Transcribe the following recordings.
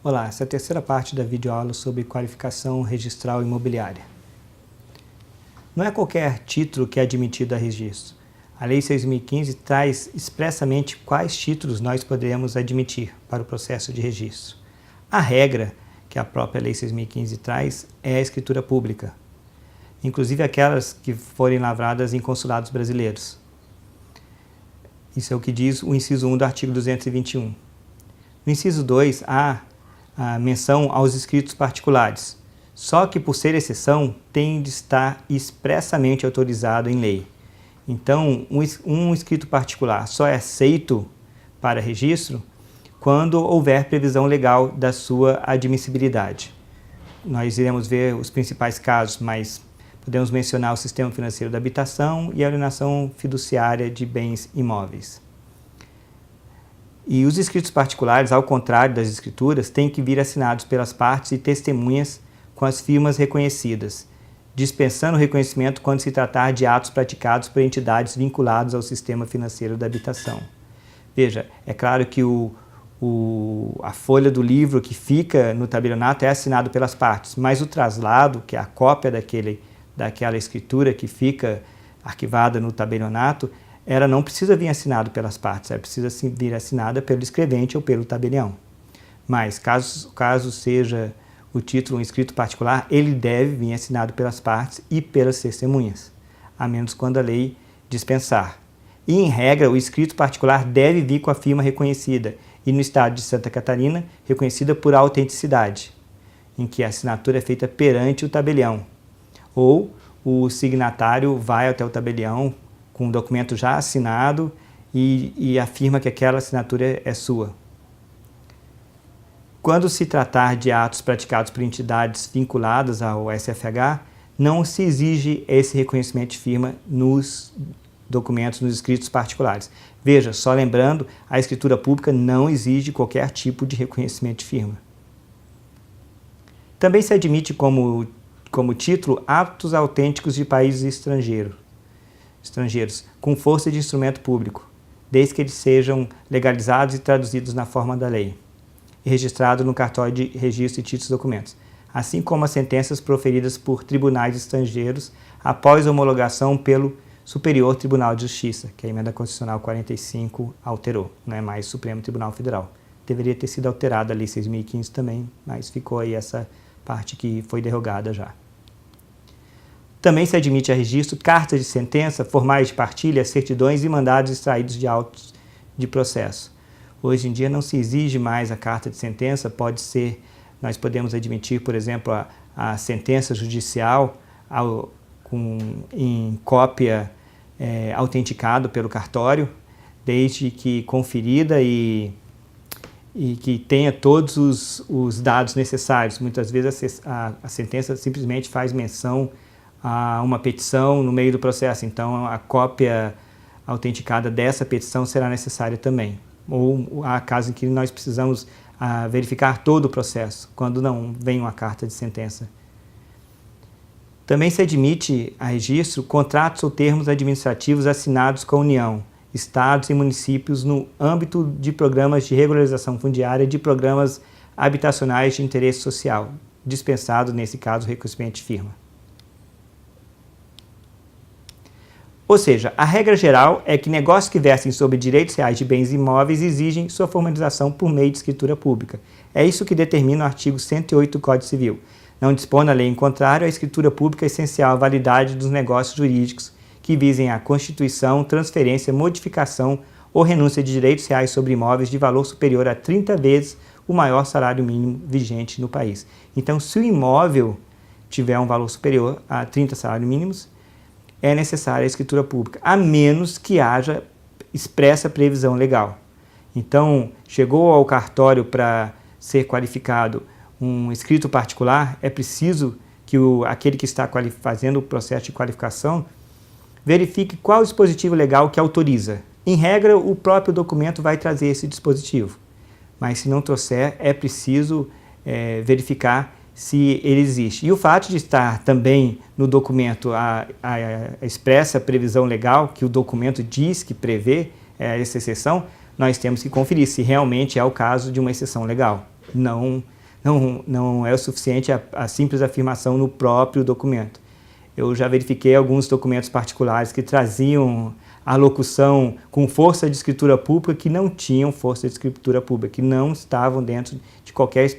Olá, essa é a terceira parte da videoaula sobre qualificação registral imobiliária. Não é qualquer título que é admitido a registro. A Lei 6.015 traz expressamente quais títulos nós podemos admitir para o processo de registro. A regra que a própria Lei 6.015 traz é a escritura pública, inclusive aquelas que forem lavradas em consulados brasileiros. Isso é o que diz o inciso 1 do artigo 221. No inciso 2, há a menção aos escritos particulares, só que por ser exceção, tem de estar expressamente autorizado em lei. Então, um escrito particular só é aceito para registro quando houver previsão legal da sua admissibilidade. Nós iremos ver os principais casos, mas podemos mencionar o sistema financeiro da habitação e a alienação fiduciária de bens imóveis. E os escritos particulares, ao contrário das escrituras, têm que vir assinados pelas partes e testemunhas com as firmas reconhecidas, dispensando o reconhecimento quando se tratar de atos praticados por entidades vinculadas ao sistema financeiro da habitação. Veja, é claro que a folha do livro que fica no tabelionato é assinado pelas partes, mas o traslado, que é a cópia daquela escritura que fica arquivada no tabelionato, ela não precisa vir assinado pelas partes, ela precisa vir assinada pelo escrevente ou pelo tabelião. Mas, caso seja o título um escrito particular, ele deve vir assinado pelas partes e pelas testemunhas, a menos quando a lei dispensar. E, em regra, o escrito particular deve vir com a firma reconhecida, e no estado de Santa Catarina, reconhecida por autenticidade, em que a assinatura é feita perante o tabelião, ou o signatário vai até o tabelião com um documento já assinado e afirma que aquela assinatura é sua. Quando se tratar de atos praticados por entidades vinculadas ao SFH, não se exige esse reconhecimento de firma nos documentos, nos escritos particulares. Veja, só lembrando, a escritura pública não exige qualquer tipo de reconhecimento de firma. Também se admite como título atos autênticos de países estrangeiros, com força de instrumento público, desde que eles sejam legalizados e traduzidos na forma da lei, e registrados no cartório de registro e títulos e documentos, assim como as sentenças proferidas por tribunais estrangeiros após homologação pelo Superior Tribunal de Justiça, que a Emenda Constitucional 45 alterou, não é mais Supremo Tribunal Federal. Deveria ter sido alterada a Lei 6.015 também, mas ficou aí essa parte que foi derrogada já. Também se admite a registro cartas de sentença, formais de partilha, certidões e mandados extraídos de autos de processo. Hoje em dia não se exige mais a carta de sentença, nós podemos admitir, por exemplo, a sentença judicial em cópia autenticada pelo cartório, desde que conferida e que tenha todos os dados necessários. Muitas vezes a sentença simplesmente faz menção a uma petição no meio do processo, então a cópia autenticada dessa petição será necessária também. Ou há casos em que nós precisamos verificar todo o processo, quando não vem uma carta de sentença. Também se admite a registro contratos ou termos administrativos assinados com a União, estados e municípios no âmbito de programas de regularização fundiária e de programas habitacionais de interesse social, dispensado, nesse caso, o reconhecimento de firma. Ou seja, a regra geral é que negócios que versem sobre direitos reais de bens imóveis exigem sua formalização por meio de escritura pública. É isso que determina o artigo 108 do Código Civil. Não dispõe a lei em contrário, a escritura pública é essencial à validade dos negócios jurídicos que visem a constituição, transferência, modificação ou renúncia de direitos reais sobre imóveis de valor superior a 30 vezes o maior salário mínimo vigente no país. Então, se o imóvel tiver um valor superior a 30 salários mínimos, é necessária a escritura pública, a menos que haja expressa previsão legal. Então, chegou ao cartório para ser qualificado um escrito particular, é preciso que aquele que está fazendo o processo de qualificação verifique qual o dispositivo legal que autoriza. Em regra, o próprio documento vai trazer esse dispositivo, mas se não trouxer, é preciso verificar se ele existe. E o fato de estar também no documento a expressa previsão legal, que o documento diz que prevê essa exceção, nós temos que conferir se realmente é o caso de uma exceção legal. não é o suficiente a simples afirmação no próprio documento. Eu já verifiquei alguns documentos particulares que traziam a locução com força de escritura pública que não tinham força de escritura pública, que não estavam dentro de qualquer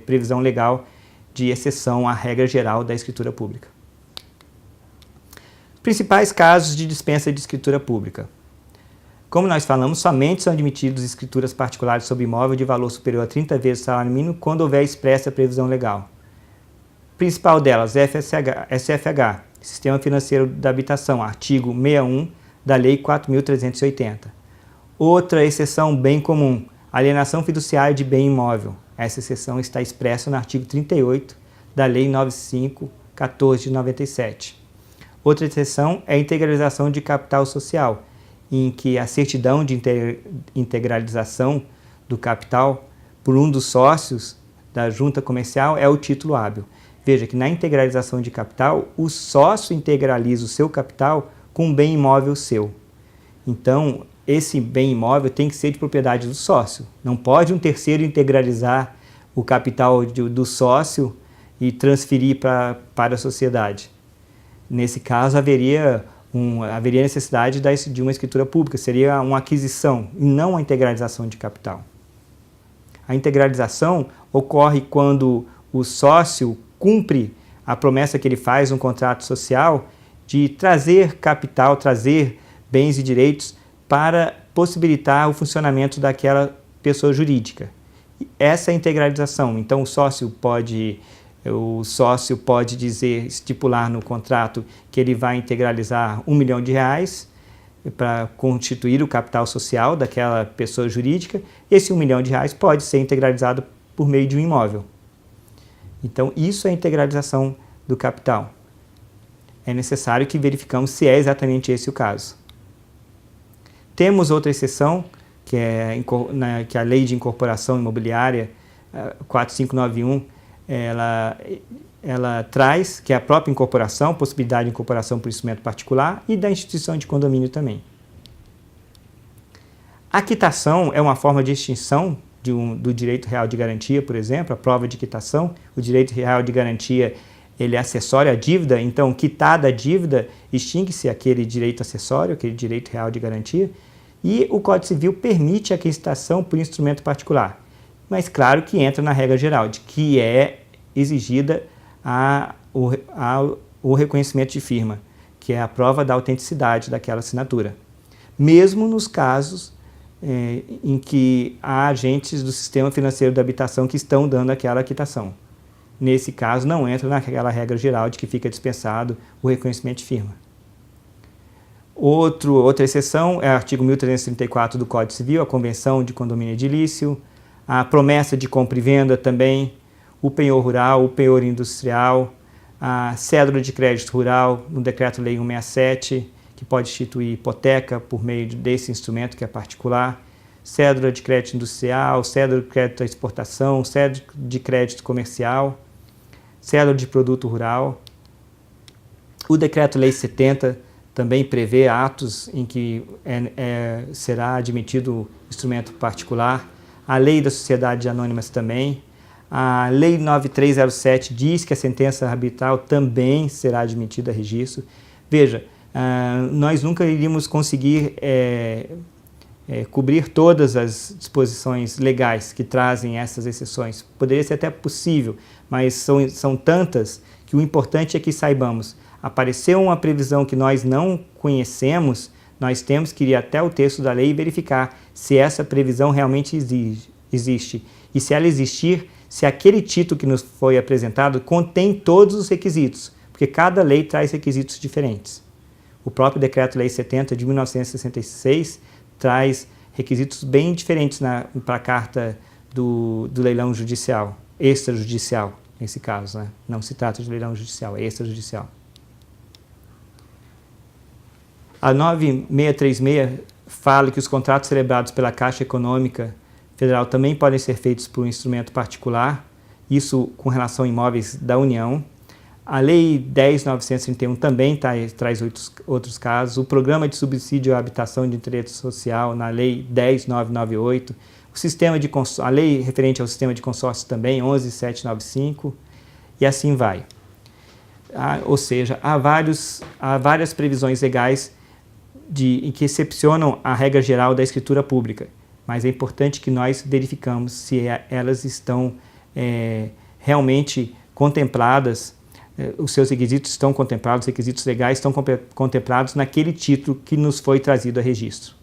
previsão legal de exceção à regra geral da escritura pública. Principais casos de dispensa de escritura pública. Como nós falamos, somente são admitidos escrituras particulares sobre imóvel de valor superior a 30 vezes o salário mínimo quando houver expressa previsão legal. Principal delas, SFH, Sistema Financeiro da Habitação, artigo 61 da Lei 4.380. Outra exceção bem comum, alienação fiduciária de bem imóvel. Essa exceção está expressa no artigo 38 da Lei 95/14 de 97. Outra exceção é a integralização de capital social, em que a certidão de integralização do capital por um dos sócios da junta comercial é o título hábil. Veja que na integralização de capital, o sócio integraliza o seu capital com um bem imóvel seu. Então, esse bem imóvel tem que ser de propriedade do sócio. Não pode um terceiro integralizar o capital do sócio e transferir para a sociedade. Nesse caso, haveria necessidade de uma escritura pública, seria uma aquisição e não uma integralização de capital. A integralização ocorre quando o sócio cumpre a promessa que ele faz no contrato social de trazer capital, trazer bens e direitos para possibilitar o funcionamento daquela pessoa jurídica. Essa é a integralização. Então, o sócio pode estipular no contrato que ele vai integralizar R$1 milhão para constituir o capital social daquela pessoa jurídica. Esse R$1 milhão pode ser integralizado por meio de um imóvel. Então, isso é a integralização do capital. É necessário que verificamos se é exatamente esse o caso. Temos outra exceção, que é a Lei de Incorporação Imobiliária 4591, ela traz, que é a própria incorporação, possibilidade de incorporação por instrumento particular e da instituição de condomínio também. A quitação é uma forma de extinção do direito real de garantia, por exemplo, a prova de quitação. O direito real de garantia ele é acessório à dívida, então, quitada a dívida, extingue-se aquele direito acessório, aquele direito real de garantia, e o Código Civil permite a quitação por instrumento particular. Mas claro que entra na regra geral, de que é exigida o reconhecimento de firma, que é a prova da autenticidade daquela assinatura. Mesmo nos casos em que há agentes do sistema financeiro da habitação que estão dando aquela quitação. Nesse caso, não entra naquela regra geral de que fica dispensado o reconhecimento de firma. Outra exceção é o artigo 1334 do Código Civil, a Convenção de Condomínio Edilício, a promessa de compra e venda também, o penhor rural, o penhor industrial, a cédula de crédito rural no Decreto-Lei 167, que pode instituir hipoteca por meio desse instrumento que é particular, cédula de crédito industrial, cédula de crédito à exportação, cédula de crédito comercial, cédula de produto rural. O Decreto-Lei 70 também prevê atos em que será admitido instrumento particular. A Lei das Sociedades Anônimas também. A Lei 9307 diz que a sentença arbitral também será admitida a registro. Veja, nós nunca iríamos conseguir cobrir todas as disposições legais que trazem essas exceções. Poderia ser até possível, mas são tantas que o importante é que saibamos. Apareceu uma previsão que nós não conhecemos, nós temos que ir até o texto da lei e verificar se essa previsão realmente existe. E se ela existir, se aquele título que nos foi apresentado contém todos os requisitos, porque cada lei traz requisitos diferentes. O próprio Decreto-Lei 70 de 1966 traz requisitos bem diferentes para a carta do leilão judicial, extrajudicial, nesse caso, né? Não se trata de leilão judicial, é extrajudicial. A 9636 fala que os contratos celebrados pela Caixa Econômica Federal também podem ser feitos por um instrumento particular, isso com relação a imóveis da União. A Lei 10.931 também traz outros casos. O Programa de Subsídio à Habitação de Interesse Social, na Lei 10.998, A lei referente ao sistema de consórcio também, 11.795, e assim vai. Ou seja, há várias previsões legais em que excepcionam a regra geral da escritura pública, mas é importante que nós verificamos se elas estão realmente contempladas, os seus requisitos estão contemplados, os requisitos legais estão contemplados naquele título que nos foi trazido a registro.